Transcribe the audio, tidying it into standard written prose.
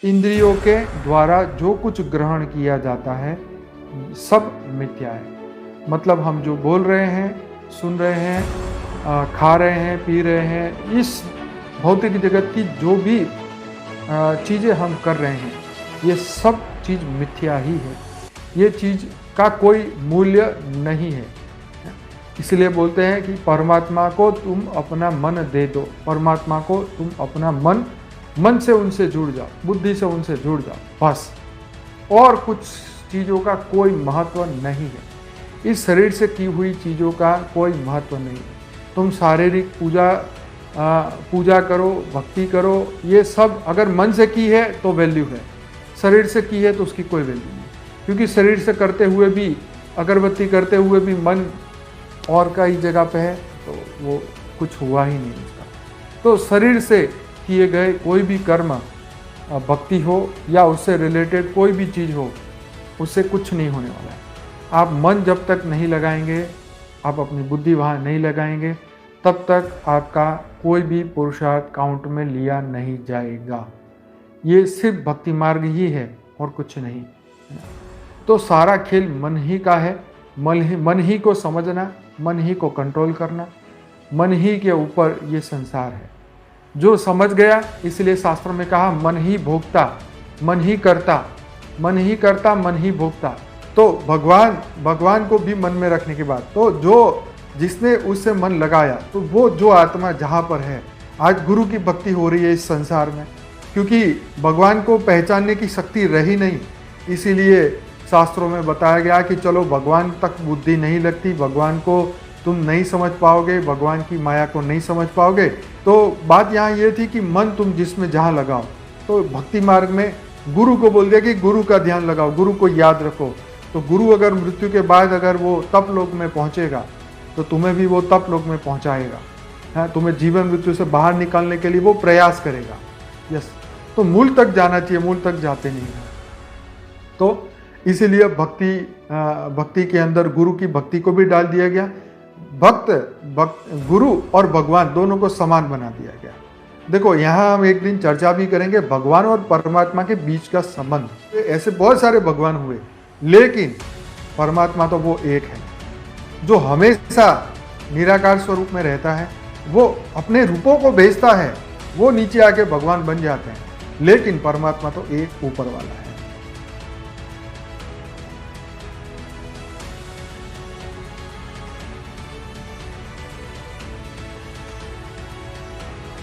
इंद्रियों के द्वारा जो कुछ ग्रहण किया जाता है सब मिथ्या है। मतलब हम जो बोल रहे हैं, सुन रहे हैं, खा रहे हैं, पी रहे हैं, इस भौतिक जगत की जो भी चीज़ें हम कर रहे हैं, ये सब चीज़ मिथ्या ही है। ये चीज़ का कोई मूल्य नहीं है। इसलिए बोलते हैं कि परमात्मा को तुम अपना मन दे दो, परमात्मा को तुम अपना मन से उनसे जुड़ जाओ, बुद्धि से उनसे जुड़ जाओ, बस। और कुछ चीज़ों का कोई महत्व नहीं है। इस शरीर से की हुई चीज़ों का कोई महत्व नहीं है। तुम शारीरिक पूजा करो, भक्ति करो, ये सब अगर मन से की है तो वैल्यू है, शरीर से की है तो उसकी कोई वैल्यू नहीं। क्योंकि शरीर से करते हुए भी, अगरबत्ती करते हुए भी मन और का ही जगह पे है, तो वो कुछ हुआ ही नहीं उसका। तो शरीर से किए गए कोई भी कर्म, भक्ति हो या उससे रिलेटेड कोई भी चीज़ हो, उससे कुछ नहीं होने वाला है। आप मन जब तक नहीं लगाएंगे, आप अपनी बुद्धि वहाँ नहीं लगाएंगे, तब तक आपका कोई भी पुरुषार्थ काउंट में लिया नहीं जाएगा। ये सिर्फ भक्ति मार्ग ही है और कुछ नहीं। तो सारा खेल मन ही का है। मन ही को समझना, मन ही को कंट्रोल करना, मन ही के ऊपर ये संसार है। जो समझ गया, इसलिए शास्त्रों में कहा मन ही भोगता, मन ही करता, मन ही करता, मन ही भोगता। तो भगवान को भी मन में रखने के बाद, तो जो जिसने उससे मन लगाया, तो वो जो आत्मा जहाँ पर है, आज गुरु की भक्ति हो रही है इस संसार में, क्योंकि भगवान को पहचानने की शक्ति रही नहीं। इसीलिए शास्त्रों में बताया गया कि चलो भगवान तक बुद्धि नहीं लगती, भगवान को तुम नहीं समझ पाओगे, भगवान की माया को नहीं समझ पाओगे। तो बात यहाँ ये थी कि मन तुम जिसमें जहाँ लगाओ, तो भक्ति मार्ग में गुरु को बोल दिया कि गुरु का ध्यान लगाओ, गुरु को याद रखो। तो गुरु अगर मृत्यु के बाद अगर वो तप लोक में पहुँचेगा, तो तुम्हें भी वो तप लोक में पहुँचाएगा। हाँ, तुम्हें जीवन मृत्यु से बाहर निकालने के लिए वो प्रयास करेगा। यस, तो मूल तक जाना चाहिए, मूल तक जाते नहीं हैं। तो इसीलिए भक्ति के अंदर गुरु की भक्ति को भी डाल दिया गया। गुरु और भगवान दोनों को समान बना दिया गया। देखो, यहाँ हम एक दिन चर्चा भी करेंगे भगवान और परमात्मा के बीच का संबंध। ऐसे बहुत सारे भगवान हुए, लेकिन परमात्मा तो वो एक है जो हमेशा निराकार स्वरूप में रहता है। वो अपने रूपों को भेजता है, वो नीचे आके भगवान बन जाते हैं, लेकिन परमात्मा तो एक ऊपर वाला है।